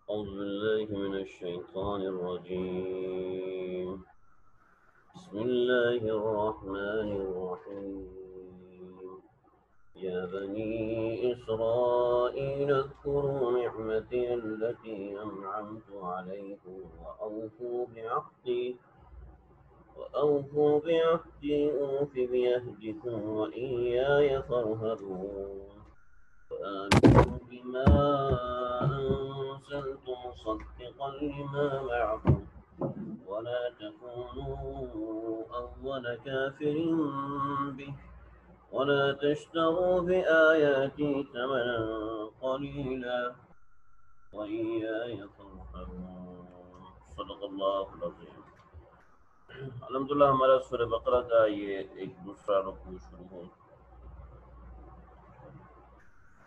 أعوذ بالله من الشيطان الرجيم. بسم الله الرحمن الرحيم. يا بني إسرائيل اذكروا نعمتي التي أنعمت عليكم وأوفوا بعهدي أوف بعهدكم وإياي فارهبون. وآمنوا بما أنزلت مصدقا لما معكم ولا تكونوا أول كافر به ولا تشتروا بآياتي ثمنا قليلا وإياي فارهبون. صدق اللہ العظیم. الحمدللہ ہمارا سورہ بقرہ کا یہ ایک دوسرا رکوع شروع ہو.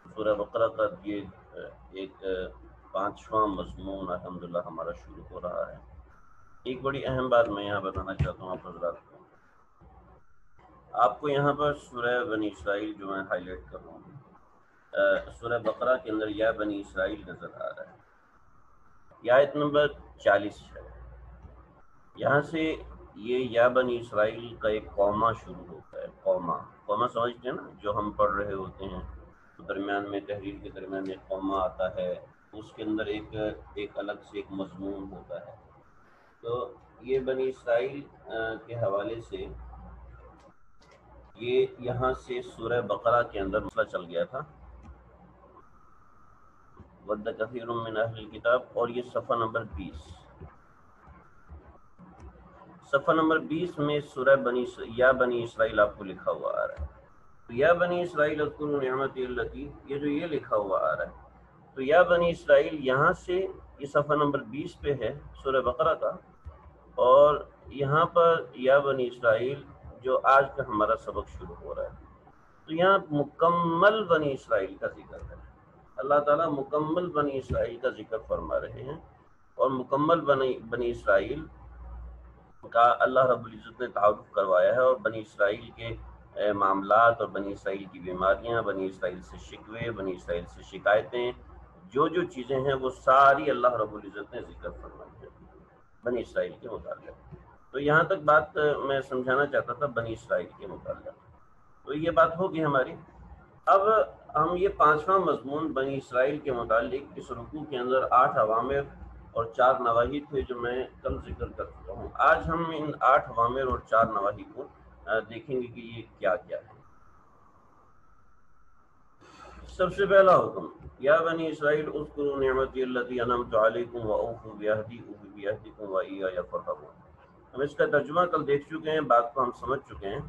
سورہ بقرہ کا یہ ایک پانچواں مضمون الحمدللہ ہمارا شروع ہو رہا ہے. ایک بڑی اہم بات میں یہاں بتانا چاہتا ہوں آپ حضرات کو. آپ کو یہاں پر سورہ بنی اسرائیل جو میں ہائی لائٹ کر رہا ہوں، سورہ بقرہ کے اندر یا بنی اسرائیل نظر آ رہا ہے. یہ آیت نمبر 40 ہے. یہاں سے یہ یا بنی اسرائیل کا ایک قومہ شروع ہوتا ہے. قومہ سمجھتے ہیں نا، جو ہم پڑھ رہے ہوتے ہیں تو درمیان میں تحریر کے درمیان ایک قومہ آتا ہے، اس کے اندر ایک الگ سے ایک مضمون ہوتا ہے. تو یہ بنی اسرائیل کے حوالے سے یہ یہاں سے سورہ بقرہ کے اندر مسئلہ چل گیا تھا، وَدَّ كَثِيرٌ مِّنْ أَهْلِ الْكِتَابِ، اور یہ صفحہ نمبر 20. صفحہ نمبر 20 میں سورہ یا بنی اسرائیل آپ کو لکھا ہوا آ رہا ہے. تو یا بنی اسرائیل اذکروا نعمتی التی، یہ جو یہ لکھا ہوا آ رہا ہے، تو یا بنی اسرائیل یہاں سے یہ صفحہ نمبر 20 پہ ہے سورہ بقرہ کا، اور یہاں پر یا بنی اسرائیل جو آج کا ہمارا سبق شروع ہو رہا ہے. تو یہاں مکمل بنی اسرائیل کا ذکر ہے. اللہ تعالیٰ مکمل بنی اسرائیل کا ذکر فرما رہے ہیں، اور مکمل بنی اسرائیل کا اللہ رب العزت نے تعارف کروایا ہے، اور بنی اسرائیل کے معاملات اور بنی اسرائیل کی بیماریاں، بنی اسرائیل سے شکوے، بنی اسرائیل سے شکایتیں، جو چیزیں ہیں وہ ساری اللہ رب العزت نے ذکر فرمائی ہے بنی اسرائیل کے متعلق. تو یہاں تک بات میں سمجھانا چاہتا تھا بنی اسرائیل کے متعلق. تو یہ بات ہوگی ہماری. اب ہم یہ پانچواں مضمون بنی اسرائیل کے متعلق اس رکوع کے اندر 8 اوامر اور 4 نواہی تھے جو میں کل ذکر کر چکا ہوں. آج ہم ان 8 اوامر اور 4 نواہی کو دیکھیں گے کہ یہ کیا کیا ہے. سب سے پہلا حکم، یا بنی اسرائیل اذکروا نعمتی التی انعمت علیکم واوفوا بعہدی اوف بعہدکم وایای فارہبون. ہم اس کا ترجمہ کل دیکھ چکے ہیں، بات کو ہم سمجھ چکے ہیں.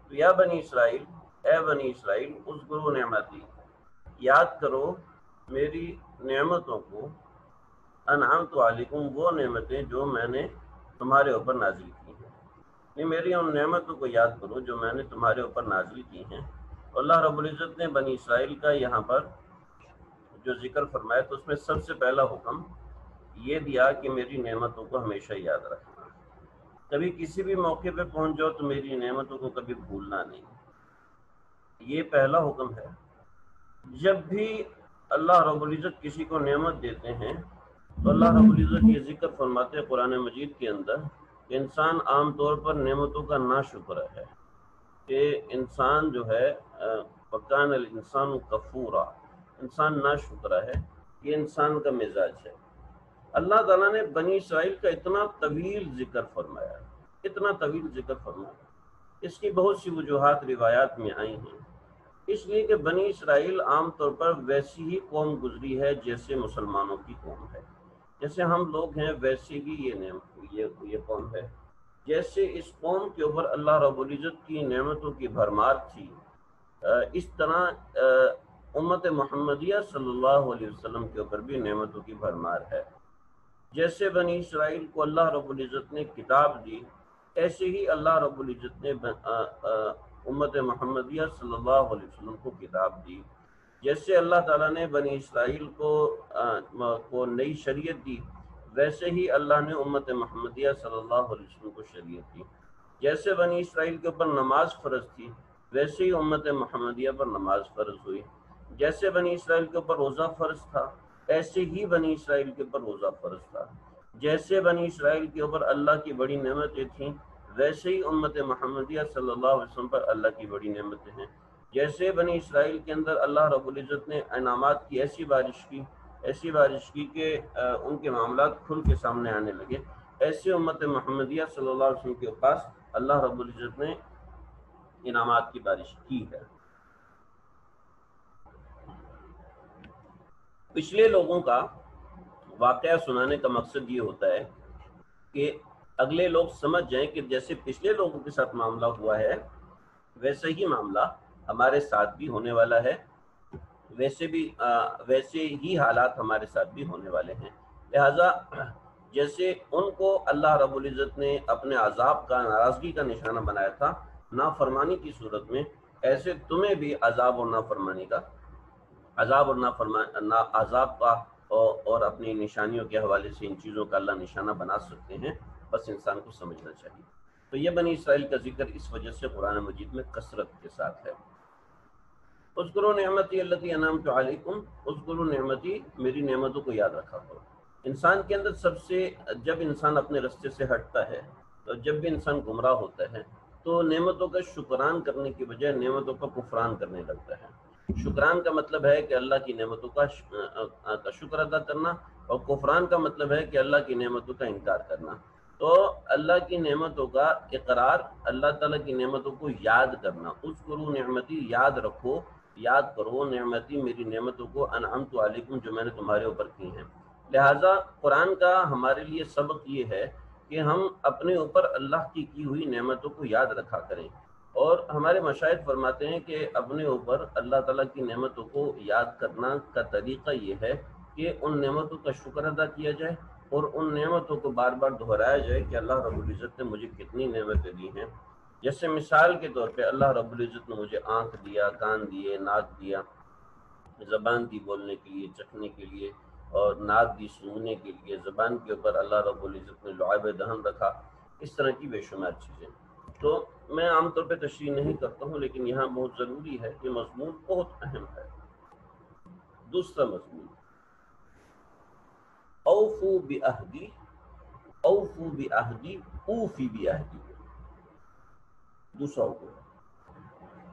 تو یا بنی اسرائیل، اے بنی اسرائیل، اذکروا نعمتی، یاد کرو میری نعمتوں کو، انعمت علیکم، وہ نعمتیں جو میں نے تمہارے اوپر نازل کی ہیں. میری ان نعمتوں کو یاد کرو جو میں نے تمہارے اوپر نازل کی ہیں. اللہ رب العزت نے بنی اسرائیل کا یہاں پر جو ذکر فرمایا تو اس میں سب سے پہلا حکم یہ دیا کہ میری نعمتوں کو ہمیشہ یاد رکھنا. کبھی کسی بھی موقع پہ پہنچ جاؤ تو میری نعمتوں کو کبھی بھولنا نہیں. یہ پہلا حکم ہے. جب بھی اللہ رب العزت کسی کو نعمت دیتے ہیں تو اللہ رب العزت یہ ذکر فرماتے ہیں قرآن مجید کے اندر کہ انسان عام طور پر نعمتوں کا ناشکر ہے، کہ انسان جو ہے وَكَانَ الْإِنسَانُ كَفُورًا، انسان ناشکرا ہے. یہ انسان کا مزاج ہے. اللہ تعالیٰ نے بنی اسرائیل کا اتنا طویل ذکر فرمایا، اس کی بہت سی وجوہات روایات میں آئی ہیں. اس لیے کہ بنی اسرائیل عام طور پر ویسی ہی قوم گزری ہے جیسے مسلمانوں کی قوم ہے. جیسے ہم لوگ ہیں ویسے ہی یہ قوم ہے. جیسے اس قوم کے اوپر اللہ رب العزت کی نعمتوں کی بھرمار تھی، اس طرح امت محمدیہ صلی اللہ علیہ وسلم کے اوپر بھی نعمتوں کی بھرمار ہے. جیسے بنی اسرائیل کو اللہ رب العزت نے کتاب دی، ایسے ہی اللہ رب العزت نے امت محمدیہ صلی اللہ علیہ وسلم کو کتاب دی. جیسے اللہ تعالیٰ نے بنی اسرائیل کو نئی شریعت دی، ویسے ہی اللہ نے امت محمدیہ صلی اللہ علیہ وسلم کو شریعت دی. جیسے بنی اسرائیل کے اوپر نماز فرض تھی، ویسے ہی امت محمدیہ پر نماز فرض ہوئی. جیسے بنی اسرائیل کے اوپر روزہ فرض تھا، ایسے ہی بنی اسرائیل کے اوپر روزہ فرض تھا۔ جیسے بنی اسرائیل کے اوپر اللہ کی بڑی نعمتیں تھیں، ویسے ہی امت محمدیہ صلی اللہ علیہ وسلم پر اللہ کی بڑی نعمتیں ہیں۔ جیسے بنی اسرائیل کے اندر اللہ رب العزت نے انعامات کی ایسی بارش کی کہ ان کے معاملات کھل کے سامنے آنے لگے، ایسے امت محمدیہ صلی اللہ علیہ وسلم کے پاس اللہ رب العزت نے انعامات کی بارش کی ہے۔ پچھلے لوگوں کا واقعہ سنانے کا مقصد یہ ہوتا ہے کہ اگلے لوگ سمجھ جائیں کہ جیسے پچھلے لوگوں کے ساتھ معاملہ ہوا ہے ویسے ہی معاملہ ہمارے ساتھ بھی ہونے والا ہے، ویسے ہی حالات ہمارے ساتھ بھی ہونے والے ہیں۔ لہٰذا جیسے ان کو اللہ رب العزت نے اپنے عذاب کا، ناراضگی کا نشانہ بنایا تھا نافرمانی کی صورت میں، ایسے تمہیں بھی عذاب اور نافرمانی کا عذاب کا اور اپنی نشانیوں کے حوالے سے ان چیزوں کا اللہ نشانہ بنا سکتے ہیں، بس انسان کو سمجھنا چاہیے۔ تو یہ بنی اسرائیل کا ذکر اس وجہ سے قرآن مجید میں کثرت کے ساتھ ہے۔ اذکروا نعمتی التی انعمت علیکم، اذکروا نعمتی، میری نعمتوں کو یاد رکھا کرو۔ انسان کے اندر جب انسان اپنے رستے سے ہٹتا ہے، تو جب بھی انسان گمراہ ہوتا ہے تو نعمتوں کا شکران کرنے کی بجائے نعمتوں کا کفران کرنے لگتا ہے۔ شکران کا مطلب ہے کہ اللہ کی نعمتوں کا شکر ادا کرنا، اور کفران کا مطلب ہے کہ اللہ کی نعمتوں کا انکار کرنا۔ تو اللہ کی نعمتوں کا اقرار، اللہ تعالیٰ کی نعمتوں کو یاد کرنا، اذکروا نعمتی، یاد رکھو، یاد کرو نعمتی، میری نعمتوں کو، انعمت علیکم، جو میں نے تمہارے اوپر کی ہیں۔ لہٰذا قرآن کا ہمارے لیے سبق یہ ہے کہ ہم اپنے اوپر اللہ کی ہوئی نعمتوں کو یاد رکھا کریں، اور ہمارے مشائخ فرماتے ہیں کہ اپنے اوپر اللہ تعالیٰ کی نعمتوں کو یاد کرنا کا طریقہ یہ ہے کہ ان نعمتوں کا شکر ادا کیا جائے اور ان نعمتوں کو بار بار دہرایا جائے کہ اللہ رب العزت نے مجھے کتنی نعمتیں دی ہیں۔ جیسے مثال کے طور پہ اللہ رب العزت نے مجھے آنکھ دیا، کان دیے، ناک دیا، زبان دی بولنے کے لیے، چکھنے کے لیے، اور ناک دی سونگنے کے لیے، زبان کے اوپر اللہ رب العزت نے لعاب دہن رکھا، اس طرح کی بے شمار چیزیں۔ تو میں عام طور پہ تشریح نہیں کرتا ہوں، لیکن یہاں بہت ضروری ہے، یہ مضمون بہت اہم ہے۔ دوسرا مضمون، اوفو بعہدی، اوفو بعہدی، اوفی بعہدی۔ دوسرا حکم،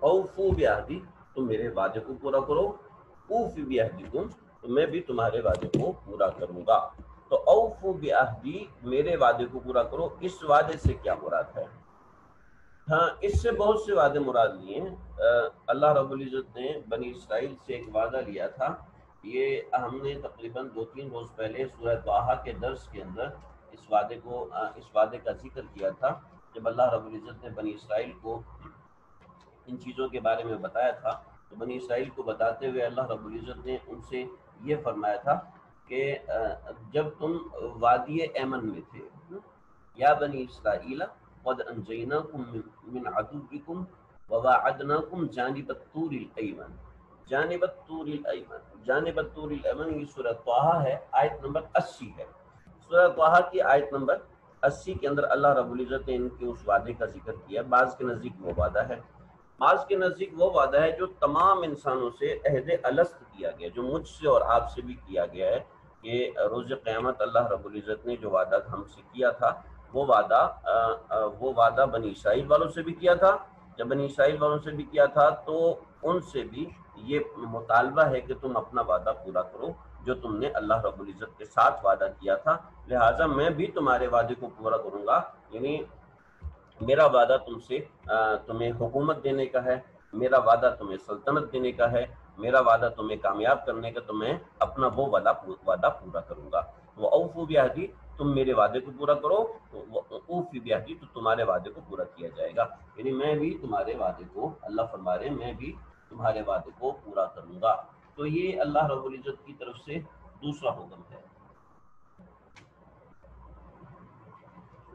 اوفو بعہدی، تم میرے وعدے کو پورا کرو، اوفی بعہدکم، تو میں بھی تمہارے وعدے کو پورا کروں گا۔ تو اوفو بعہدی، میرے وعدے کو پورا کرو، اس وعدے سے کیا مراد ہے؟ ہاں، اس سے بہت سے وعدے مراد لیے ہیں۔ اللہ رب العزت نے بنی اسرائیل سے ایک وعدہ لیا تھا، یہ ہم نے تقریباً 2-3 روز پہلے سورہ طٰہٰ کے درس کے اندر اس وعدے کا ذکر کیا تھا، جب اللہ رب العزت نے بنی اسرائیل کو ان چیزوں کے بارے میں بتایا تھا۔ تو بنی اسرائیل کو بتاتے ہوئے اللہ رب العزت نے ان سے یہ فرمایا تھا کہ جب تم وادی ایمن میں تھے، یا بنی اسرائیل قد انجیناکم من عدوکم وواعدناکم جانب الطور الایمن، جانب الطور الایمن، جانب الطور الایمن، یہ سورہ طٰہٰ ہے، آیت نمبر 80 ہے۔ سورہ طٰہٰ کی آیت نمبر 80 کے اندر اللہ رب العزت نے ان کے اس وعدے کا ذکر کیا۔ بعض کے نزدیک وہ وعدہ ہے، بعض کے نزدیک وہ وعدہ ہے جو تمام انسانوں سے عہد الست کیا گیا، جو مجھ سے اور آپ سے بھی کیا گیا ہے، کہ روز قیامت اللہ رب العزت نے جو وعدہ ہم سے کیا تھا، وہ وعدہ بنی اسرائیل والوں سے بھی کیا تھا۔ جب بنی اسرائیل والوں سے بھی کیا تھا تو ان سے بھی یہ مطالبہ ہے کہ تم اپنا وعدہ پورا کرو جو تم نے اللہ رب العزت کے ساتھ وعدہ کیا تھا، لہٰذا میں بھی تمہارے وعدے کو پورا کروں گا۔ یعنی میرا وعدہ تمہیں حکومت دینے کا ہے، میرا وعدہ تمہیں سلطنت دینے کا ہے، میرا وعدہ تمہیں کامیاب کرنے کا، تو میں اپنا وہ وعدہ پورا کروں گا۔ وہ اوفو بعہدی، تم میرے وعدے کو پورا کرو، اوفی بعہدی، تو تمہارے وعدے کو پورا کیا جائے گا۔ یعنی میں بھی تمہارے وعدے کو، اللہ فرما رہے ہیں، میں بھی تمہارے وعدے کو پورا کروں گا۔ تو یہ اللہ رب العزت کی طرف سے دوسرا حکم ہے۔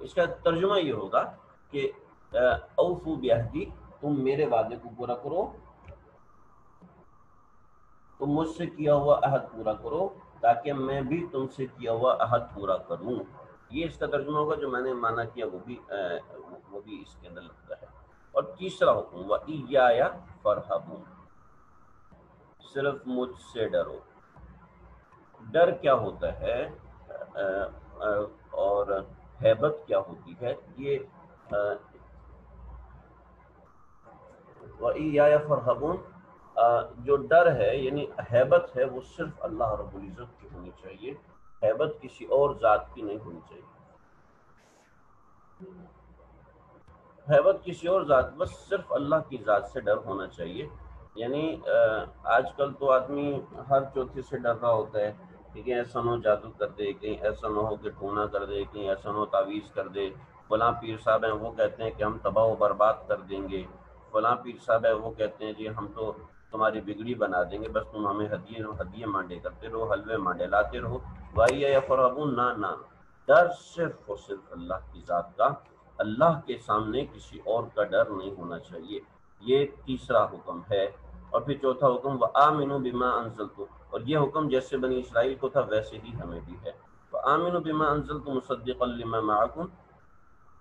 اس کا ترجمہ یہ ہوگا کہ اوفو بعہدی، تم میرے وعدے کو پورا کرو، تم مجھ سے کیا ہوا عہد پورا کرو، تاکہ میں بھی تم سے کیا ہوا عہد پورا کروں۔ یہ اس کا ترجمہ ہوگا، جو میں نے مانا کیا وہ بھی اس کے اندر لگتا ہے۔ اور تیسرا حکم، وَإِيَّايَ فَارْهَبُونِ، صرف مجھ سے ڈرو۔ ڈر کیا ہوتا ہے اور ہیبت کیا ہوتی ہے، یہ وَإِيَّايَ فَارْهَبُونَ جو ڈر ہے یعنی ہیبت ہے وہ صرف اللہ رب العزت کی ہونی چاہیے، ہیبت کسی اور ذات کی نہیں ہونی چاہیے، ہیبت کسی اور ذات، بس صرف اللہ کی ذات سے ڈر ہونا چاہیے۔ یعنی آج کل تو آدمی ہر چوتھے سے ڈر رہا ہوتا ہے کہ کہیں ایسا نہ ہو جادو کر دے، کہیں ایسا نہ ہو کہ ٹونا کر دے، کہیں ایسا نہ ہو تعویذ کر دے، فلاں پیر صاحب ہیں وہ کہتے ہیں کہ ہم تباہ و برباد کر دیں گے، فلاں پیر صاحب ہے وہ کہتے ہیں جی ہم تو تمہاری بگڑی بنا دیں گے، بس تم ہمیں ہدیے مانڈے کرتے رہو، حلوے مانڈے لاتے رہو۔ وَإِيَّايَ يَفْرَغُونَ نہ ڈر صرف اور صرف اللہ کی ذات کا، اللہ کے سامنے کسی اور کا ڈر نہیں ہونا چاہیے، یہ تیسرا حکم ہے۔ اور پھر چوتھا حکم وَآمِنُوا بِمَا أَنزَلْتُ، اور یہ حکم جیسے بنی اسرائیل کو تھا ویسے ہی ہمیں بھی ہے۔ وَآمِنُوا بِمَا أَنزَلْتُ مُصَدِّقًا لِمَا مَعَكُمْ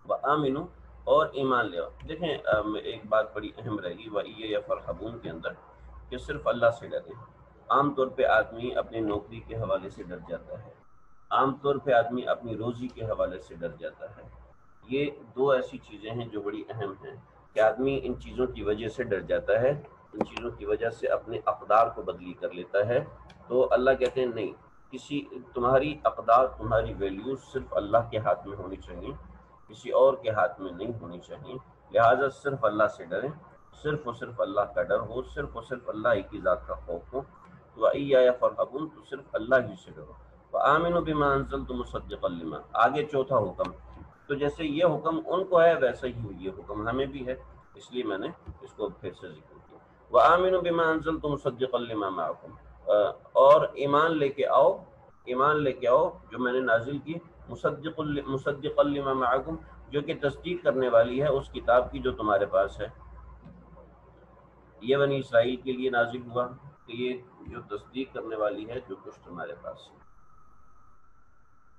وَآمِنُوا، اور ایمان لے آؤ۔ دیکھیں ایک بات بڑی اہم رہے گی وَإِيَّايَ فَارْهَبُونَ کے اندر کہ صرف اللہ سے ڈریں۔ عام طور پہ آدمی اپنی نوکری کے حوالے سے ڈر جاتا ہے، عام طور پہ آدمی اپنی روزی کے حوالے سے ڈر جاتا ہے۔ یہ دو ایسی چیزیں ہیں جو بڑی اہم ہیں کہ آدمی ان چیزوں کی وجہ سے ڈر جاتا ہے، ان چیزوں کی وجہ سے اپنے اقدار کو بدلی کر لیتا ہے۔ تو اللہ کہتے ہیں نہیں، تمہاری اقدار، تمہاری ویلیوز صرف اللہ کے ہاتھ میں ہونی چاہیے، کسی اور کے ہاتھ میں نہیں ہونی چاہیے، لہٰذا صرف اللہ سے ڈریں، صرف اور صرف اللہ کا ڈر ہو، صرف اور صرف اللہ ہی کی ذات کا خوف ہو۔ وَإِيَّايَ فَارْهَبُونَ، تو صرف اللہ ہی سے ڈرو۔ وَآمِنُوا بِمَا أَنزَلْتُ مُصَدِّقًا لِمَا، آگے چوتھا حکم، تو جیسے یہ حکم ان کو ہے ویسا ہی یہ حکم ہمیں بھی ہے، اس لیے میں نے اس کو پھر سے ذکر کیا۔ وَآمِنُوا بِمَا أَنزَلْتُ مُصَدِّقًا لِمَا مَعَكُمْ، اور ایمان لے کے آؤ، ایمان لے کے آؤ جو میں نے نازل کی، مصدقا لما معکم، جو کہ تصدیق کرنے والی ہے اس کتاب کی جو تمہارے پاس ہے۔ یہ بنی اسرائیل کے لیے نازل ہوا کہ یہ جو تصدیق کرنے والی ہے جو کچھ تمہارے پاس ہے۔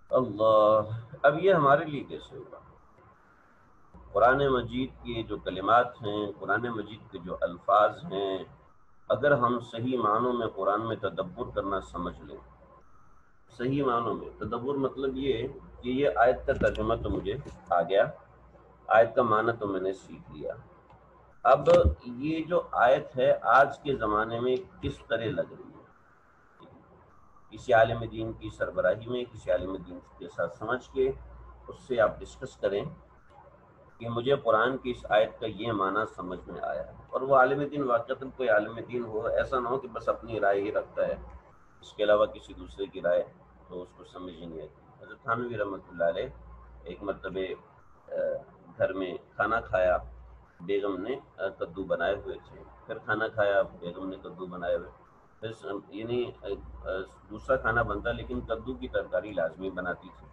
اللہ، اب یہ ہمارے لیے کیسے ہوگا؟ قرآن مجید کے جو کلمات ہیں، قرآن مجید کے جو الفاظ ہیں، اگر ہم صحیح معنوں میں قرآن میں تدبر کرنا سمجھ لیں، صحیح معنوں میں تدبر مطلب یہ کہ یہ آیت کا ترجمہ تو مجھے آ گیا، آیت کا معنی تو میں نے سیکھ لیا، اب یہ جو آیت ہے آج کے زمانے میں کس طرح لگ رہی ہے، کسی عالم دین کی سربراہی میں، کسی عالم دین کے ساتھ سمجھ کے اس سے آپ ڈسکس کریں کہ مجھے قرآن کی اس آیت کا یہ معنی سمجھ میں آیا ہے، اور وہ عالم دین واقعتاً کوئی عالم دین ہو، ایسا نہ ہو کہ بس اپنی رائے ہی رکھتا ہے، اس کے علاوہ کسی دوسرے کی رائے تو اس کو سمجھ ہی نہیں آتی۔ حضرت تھانوی رحمۃ اللہ علیہ ایک مرتبہ گھر میں کھانا کھایا، بیگم نے کدو بنائے ہوئے تھے، پھر کھانا کھایا، بیگم نے کدو بنائے ہوئے، پھر یعنی دوسرا کھانا بنتا لیکن کدو کی ترکاری لازمی بناتی تھی۔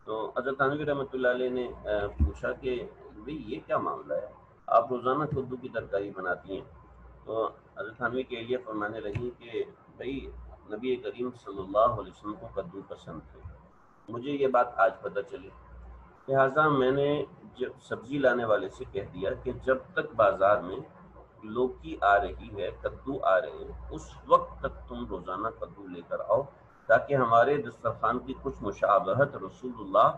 تو حضرت تھانوی رحمۃ اللہ علیہ نے پوچھا کہ بھئی یہ کیا معاملہ ہے، آپ روزانہ کدو کی ترکاری بناتی ہیں؟ تو حضرت تھانوی کے لیے فرمانے لگی کہ بھئی نبی کریم صلی اللہ علیہ وسلم کو کدو پسند تھے، مجھے یہ بات آج پتہ چلی، لہٰذا میں نے جب سبزی لانے والے سے کہہ دیا کہ جب تک بازار میں لوکی آ رہی ہے، کدو آ رہے ہیں، اس وقت تک تم روزانہ کدو لے کر آؤ تاکہ ہمارے دسترخوان کی کچھ مشابہت رسول اللہ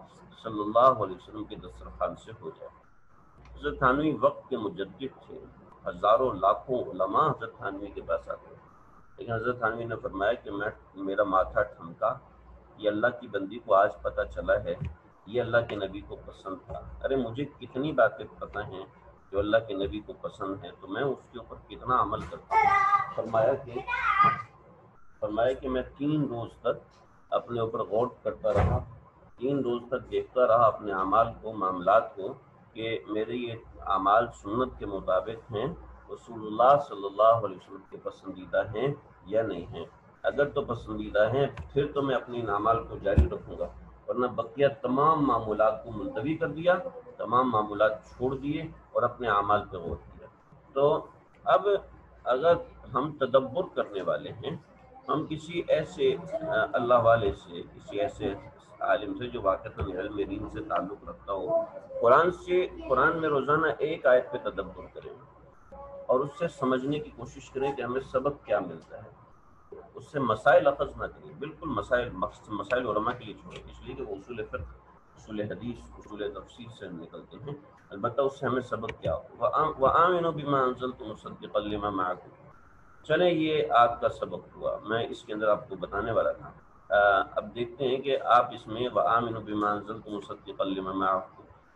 صلی اللہ علیہ وسلم کے دسترخوان سے ہو جائے۔ حضرت تھانوی وقت کے مجدد تھے، ہزاروں لاکھوں علماء حضرت تھانوی کے پاس آتے ہیں، لیکن حضرت تھانوی نے فرمایا کہ میرا ماتھا ٹھمکا، یہ اللہ کی بندی کو آج پتہ چلا ہے یہ اللہ کے نبی کو پسند تھا، ارے مجھے کتنی باتیں پتہ ہیں جو اللہ کے نبی کو پسند ہیں تو میں اس کے اوپر کتنا عمل کرتا ہوں۔ فرمایا کہ میں 3 روز تک اپنے اوپر غور کرتا رہا، 3 روز تک دیکھتا رہا اپنے اعمال کو، معاملات کو، کہ میرے یہ اعمال سنت کے مطابق ہیں، رسول اللہ صلی اللہ علیہ وسلم کے پسندیدہ ہیں یا نہیں ہیں، اگر تو پسندیدہ ہیں پھر تو میں اپنی اعمال کو جاری رکھوں گا، ورنہ بقیہ تمام معمولات کو ملتوی کر دیا، تمام معمولات چھوڑ دیے اور اپنے اعمال پہ غور کیا۔ تو اب اگر ہم تدبر کرنے والے ہیں، ہم کسی ایسے اللہ والے سے، کسی ایسے عالم سے جو واقعتاً علم دین سے تعلق رکھتا ہو، قرآن میں روزانہ ایک آیت پہ تدبر کریں اور اس سے سمجھنے کی کوشش کریں کہ ہمیں سبق کیا ملتا ہے، اس سے مسائل اخذ نہ کریں، بالکل مسائل علماء کے لیے چھوڑیں، اس لیے کہ وہ اصول فقہ، اصول حدیث، اصول تفسیر سے نکلتے ہیں، البتہ اس سے ہمیں سبق کیا ہو، وآمنوا بما انزلت مصدقا لما معکم۔ چلیں یہ آپ کا سبق ہوا، میں اس کے اندر آپ کو بتانے والا تھا۔ اب دیکھتے ہیں کہ آپ اس میں وآمنوا بما انزلت مصدقا لما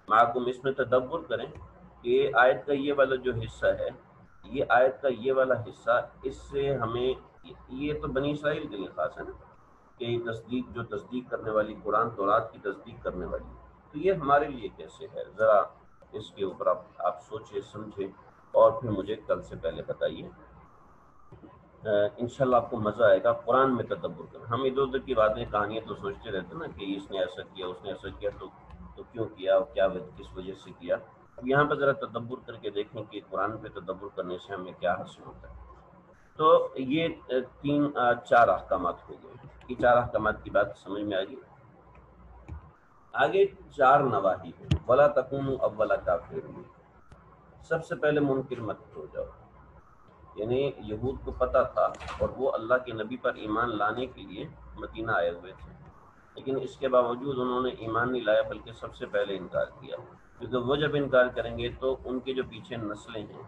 معکم اس میں تدبر کریں کہ آیت کا یہ والا جو حصہ ہے، یہ آیت کا یہ والا حصہ، اس سے ہمیں، یہ تو بنی اسرائیل کے لیے خاص ہے نا، کہ جو تصدیق کرنے والی، قرآن تورات کی تصدیق کرنے والی، تو یہ ہمارے لیے کیسے ہے، ذرا اس کے اوپر آپ سوچیں سمجھیں اور پھر مجھے کل سے پہلے بتائیے، انشاءاللہ آپ کو مزہ آئے گا۔ قرآن میں تدبر کریں، ہم ادھر ادھر کی باتیں کہانیاں تو سوچتے رہتے ہیں نا کہ اس نے ایسا کیا، اس نے ایسا کیا، تو کیوں کیا اور کیا کس وجہ سے کیا۔ اب یہاں پہ ذرا تدبر کر کے دیکھیں کہ قرآن پہ تدبر کرنے سے ہمیں کیا حاصل ہوتا ہے۔ تو یہ چار احکامات ہو گئے، یہ چار احکامات کی بات سمجھ میں آ گئی۔ آگے چار نواہی ہیں، ولا تکونوا اول کافر، سب سے پہلے منکر مت ہو جاؤ، یعنی یہود کو پتہ تھا اور وہ اللہ کے نبی پر ایمان لانے کے لیے مدینہ آئے ہوئے تھے، لیکن اس کے باوجود انہوں نے ایمان نہیں لایا، بلکہ سب سے پہلے انکار کیا، کیونکہ وہ جب انکار کریں گے تو ان کے جو پیچھے نسلیں ہیں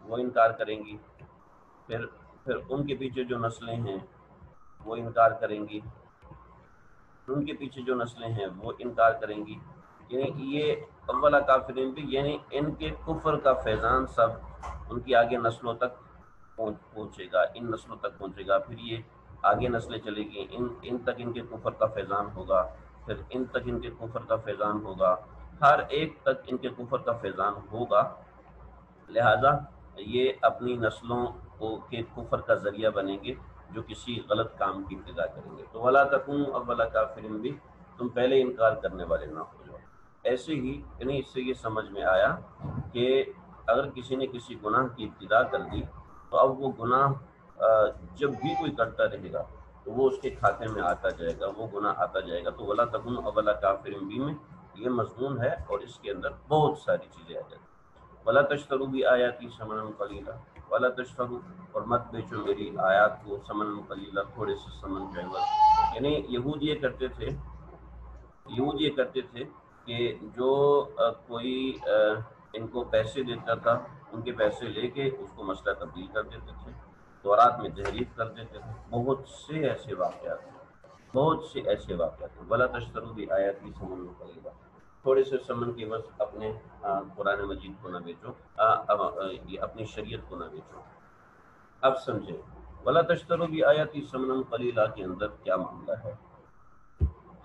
وہ انکار کریں گی، پھر ان کے پیچھے جو نسلیں ہیں وہ انکار کریں گی، ان کے پیچھے جو نسلیں ہیں وہ انکار کریں گی، یعنی یہ اولا کافرین بھی، یعنی ان کے کفر کا فیضان سب ان کی آگے نسلوں تک پہنچے گا، ان نسلوں تک پہنچے گا، پھر یہ آگے نسلیں چلے گی، ان تک ان کے کفر کا فیضان ہوگا، پھر ان تک ان کے کفر کا فیضان ہوگا، ہر ایک تک ان کے کفر کا فیضان ہوگا، لہذا یہ اپنی نسلوں کے کفر کا ذریعہ بنیں گے جو کسی غلط کام کی ابتدا کریں گے۔ تو ولا تکونوا اول کافر بھی، تم پہلے انکار کرنے والے نہ ہو جاؤ۔ ایسے ہی یعنی اس سے یہ سمجھ میں آیا کہ اگر کسی نے کسی گناہ کی ابتدا کر دی تو اب وہ گناہ جب بھی کوئی کرتا رہے گا تو وہ اس کے کھاتے میں آتا جائے گا، وہ گناہ آتا جائے گا۔ تو ولا تکونوا اول کافر بھی میں یہ مضمون ہے اور اس کے اندر بہت ساری چیزیں آ جاتی ہیں۔ ولا تشتروا بآیاتی ثمنا قلیلا، ولا تشتروا، اور مت بیچو میری آیات کو ثمنا قلیلا، تھوڑے سے ثمن کے عوض، یعنی یہود یہ کرتے تھے کہ جو کوئی ان کو پیسے دیتا تھا ان کے پیسے لے کے اس کو مسئلہ تبدیل کر دیتے تھے، تورات میں تحریف کر دیتے تھے، بہت سے ایسے واقعات ہیں۔ ولا تشتروا بآیاتی ثمنا قلیلا، تھوڑے سے ثمن کے عوض اپنے قرآن مجید کو نہ بیچو، اپنی شریعت کو نہ بیچو۔ اب سمجھیں ولا تشتروا بآیاتی ثمنا قلیلا کے اندر کیا معاملہ ہے۔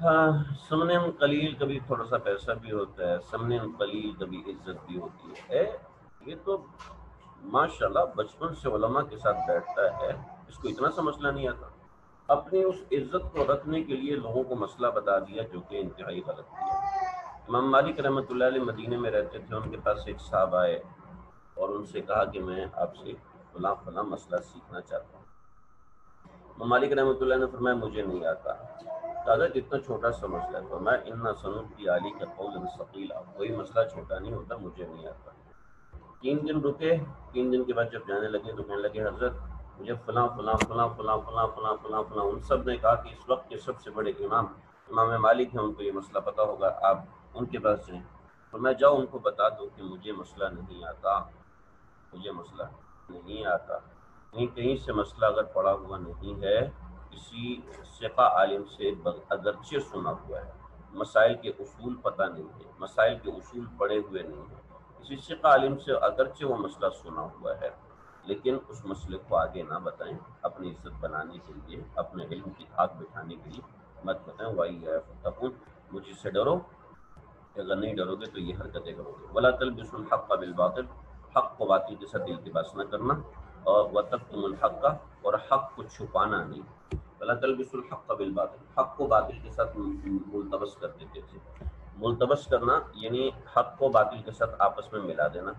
ہاں، ثمن قلیل کبھی تھوڑا سا پیسہ بھی ہوتا ہے، ثمن قلیل کبھی عزت بھی ہوتی ہے، یہ تو ماشاءاللہ بچپن سے علماء کے ساتھ بیٹھتا ہے، اس کو اتنا سا مسئلہ نہیں آتا، اپنی اس عزت کو رکھنے کے لیے لوگوں کو مسئلہ بتا دیا جو کہ انتہائی غلط کیا۔ امام مالک رحمۃ اللہ علیہ مدینے میں رہتے تھے، ان کے پاس ایک صاحب آئے اور ان سے کہا کہ میں آپ سے فلاں فلاں مسئلہ سیکھنا چاہتا ہوں۔ امام مالک رحمۃ اللہ نے فرمایا مجھے نہیں آتا۔ دادا اتنا چھوٹا سا مسئلہ ہے، فرمایا انا سنلقی علیک قولا ثقیلا، کوئی مسئلہ چھوٹا نہیں ہوتا، مجھے نہیں آتا۔ 3 دن رکے، 3 دن کے بعد جب جانے لگے تو کہنے لگے حضرت مجھے فلاں فلاں فلاں فلاں فلاں فلاں فلاں فلاں، ان سب نے کہا کہ اس وقت کے سب سے بڑے امام مالک ہیں، ان کو یہ مسئلہ پتہ ہوگا، آپ ان کے پاس جائیں۔ اور میں جاؤ ان کو بتا دوں کہ مجھے مسئلہ نہیں آتا، کہیں سے مسئلہ اگر پڑا ہوا نہیں ہے، کسی ثقہ عالم سے اگرچہ سنا ہوا ہے، مسائل کے اصول پتہ نہیں ہے، مسائل کے اصول پڑے ہوئے نہیں ہیں، کسی ثقہ عالم سے اگرچہ وہ مسئلہ سنا ہوا ہے، لیکن اس مسئلے کو آگے نہ بتائیں، اپنی عزت بنانے کے لیے، اپنے علم کی دھاک بٹھانے کے لیے مت بتائیں۔ وَإِيَّاكُمْ، مجھ سے ڈرو، اگر نہیں ڈرو گے تو یہ حرکتیں کرو گے۔ وَلَا تَلْبِسُوا الْحَقَّ بِالْبَاطِلِ، حق کو باطل کے ساتھ التباس نہ کرنا، اور وَتَكْتُمُوا الْحَقَّ، اور حق کو چھپانا نہیں۔ وَلَا تَلْبِسُوا الْحَقَّ بِالْبَاطِلِ، حق کو باطل کے ساتھ ملتبس کر دیتے تھے۔ ملتبس کرنا یعنی حق کو باطل کے ساتھ آپس میں ملا دینا،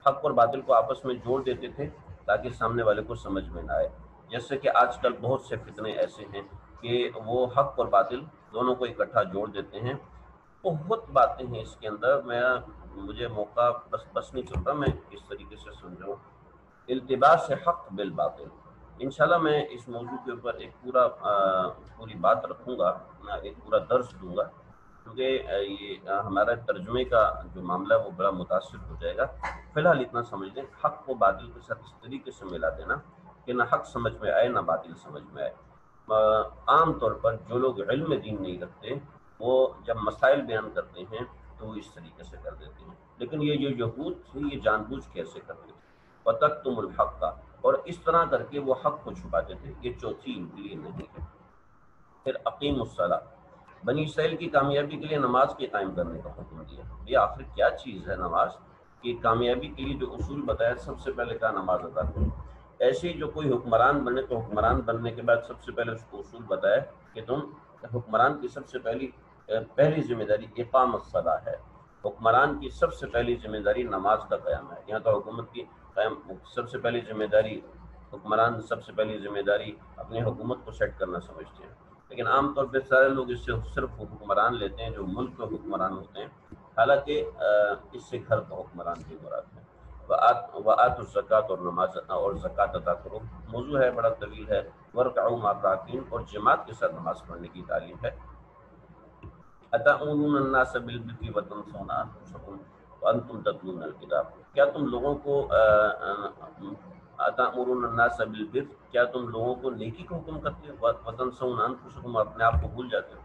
حق اور باطل کو آپس میں جوڑ دیتے تھے تاکہ سامنے والے کو سمجھ میں نہ آئے۔ جیسے کہ آج کل بہت سے فتنے ایسے ہیں کہ وہ حق اور باطل دونوں کو اکٹھا جوڑ دیتے ہیں۔ بہت باتیں ہیں اس کے اندر، مجھے موقع بس نہیں چلتا میں اس طریقے سے سمجھاؤں۔ التباس حق بالباطل، انشاءاللہ میں اس موضوع کے اوپر ایک پوری بات رکھوں گا، ایک پورا درس دوں گا، کیونکہ یہ ہمارا ترجمے کا جو معاملہ ہے وہ بڑا متاثر ہو جائے گا۔ فی الحال اتنا سمجھ لیں، حق کو باطل کے ساتھ اس طریقے سے ملا دینا کہ نہ حق سمجھ میں آئے نہ باطل سمجھ میں آئے۔ عام طور پر جو لوگ علم دین نہیں رکھتے وہ جب مسائل بیان کرتے ہیں تو وہ اس طریقے سے کر دیتے ہیں، لیکن یہ جو یہود تھے یہ جان بوجھ کیسے کرتے تھے، وَتَكْتُمُ الْحَقَّ، اور اس طرح کر کے وہ حق کو چھپاتے تھے۔ یہ چوتھی ان کے لیے نہیں ہے۔ پھر اقیم الصلاۃ، بنی اسرائیل کی کامیابی کے لیے نماز کے قائم کرنے کا حکم دیا۔ یہ آخر کیا چیز ہے نماز کہ کامیابی کے لیے جو اصول بتایا، سب سے پہلے کہا نماز ادا کرو۔ ایسے ہی جو کوئی حکمران بنے تو حکمران بننے کے بعد سب سے پہلے اس کو اصول بتایا کہ تم حکمران کی سب سے پہلی ذمہ داری اقام الصلاۃ ہے۔ حکمران کی سب سے پہلی ذمہ داری نماز کا قیام ہے۔ یہاں تو حکومت کی سب سے پہلی ذمہ داری، حکمران سب سے پہلی ذمہ داری اپنی حکومت کو سیٹ کرنا سمجھتے ہیں، لیکن عام طور پہ سارے لوگ اس سے صرف حکمران لیتے ہیں جو ملک کے حکمران ہوتے ہیں، حالانکہ اس سے گھر کا حکمران بھی مراد ہے۔ وآتوا الزکوٰۃ، اور نماز اور زکوٰۃ ادا کرو۔ موضوع ہے بڑا طویل ہے۔ وارکعوا مع الراکعین، اور جماعت کے ساتھ نماز پڑھنے کی تعلیم ہے۔ اتأمرون الناس بالبر وتنسون انفسکم وانتم تتلون الکتاب، کیا تم لوگوں کو اتأمرون الناس بالبر، کیا تم لوگوں کو نیکی کا حکم کرتے ہو، وتنسون انفسکم، اپنے آپ کو بھول جاتے ہو۔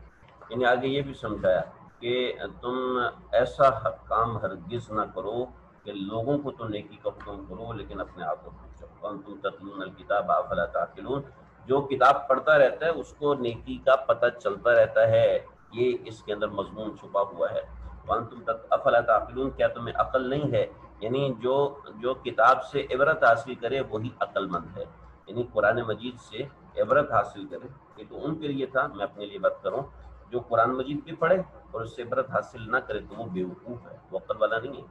یعنی آگے یہ بھی سمجھایا کہ تم ایسا کام ہرگز نہ کرو کہ لوگوں کو تو نیکی کا حکم کرو لیکن اپنے آپ کو بھول جاؤ۔ وانتم تتلون الکتاب افلا تعقلون، جو کتاب پڑھتا رہتا ہے اس کو نیکی کا پتہ چلتا رہتا ہے، یہ اس کے اندر مضمون چھپا ہوا ہے۔ وانتم افلا تعقلون، کیا تمہیں عقل نہیں ہے؟ یعنی جو کتاب سے عبرت حاصل کرے وہی عقل مند ہے، یعنی قرآن مجید سے عبرت حاصل کرے۔ یہ تو ان کے لیے تھا، میں اپنے لیے بات کروں، جو قرآن مجید بھی پڑھے اور اس سے عبرت حاصل نہ کرے تو وہ بیوقوف ہے، وہ عقل والا نہیں ہے۔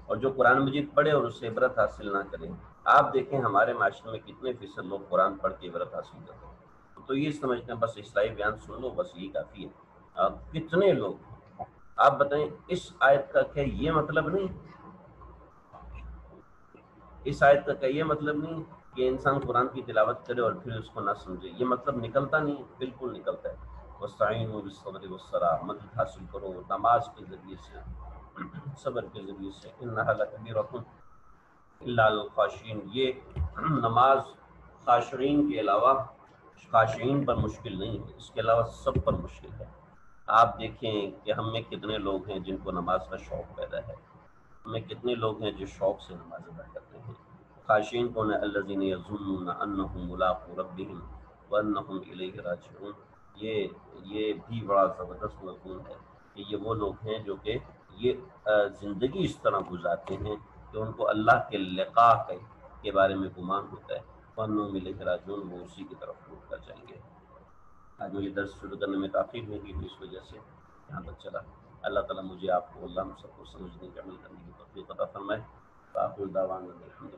اور جو قرآن مجید پڑھے اور اس سے عبرت حاصل نہ کرے، آپ دیکھیں ہمارے معاشرے میں کتنے فیصد لوگ قرآن پڑھ کے عبرت حاصل کرتے ہیں، تو یہ سمجھتے ہیں بس اصلاحی بیان سن لو بس یہ کافی ہے۔ کتنے لوگ، آپ بتائیں اس آیت کا کیا یہ مطلب نہیں، اس آیت کا کیا یہ مطلب نہیں کہ انسان قرآن کی تلاوت کرے اور پھر اس کو نہ سمجھے، یہ مطلب نکلتا نہیں، بالکل نکلتا ہے۔ وَاسْتَعِینُوا بِالصَّبْرِ وَالصَّلَاةِ، مدد حاصل کرو نماز کے ذریعے سے، صبر کے ذریعے سے۔ إِنَّهَا لَكَبِیرَةٌ إِلَّا عَلَى الْخَاشِعِینَ، یہ نماز خاشعین کے علاوہ، خاشعین پر مشکل نہیں ہے، اس کے علاوہ سب پر مشکل ہے۔ آپ دیکھیں کہ ہم میں کتنے لوگ ہیں جن کو نماز کا شوق پیدا ہے، ہم میں کتنے لوگ ہیں جو شوق سے نماز ادا کرتے ہیں۔ خاشعین کون ہے؟ الذین یظنون انہم ملاقو ربہم وانہم الیہ راجعون، یہ بھی بڑا زبردست مضمون ہے کہ یہ وہ لوگ ہیں جو کہ یہ زندگی اس طرح گزارتے ہیں کہ ان کو اللہ کے لقاء کے بارے میں گمان ہوتا ہے، وانہم الیہ راجعون، وہ اسی کی طرف لوٹ کر جائیں گے۔ آج مجھے درس شروع کرنے میں تاخیر ہوگی تو اس وجہ سے یہاں تک چلا۔ اللہ تعالیٰ مجھے آپ کو، اللہ ہم سب کو سمجھنے کے عمل کرنے کی توفیق عطا فرمائے۔ وآخر دعوانا الحمدللہ۔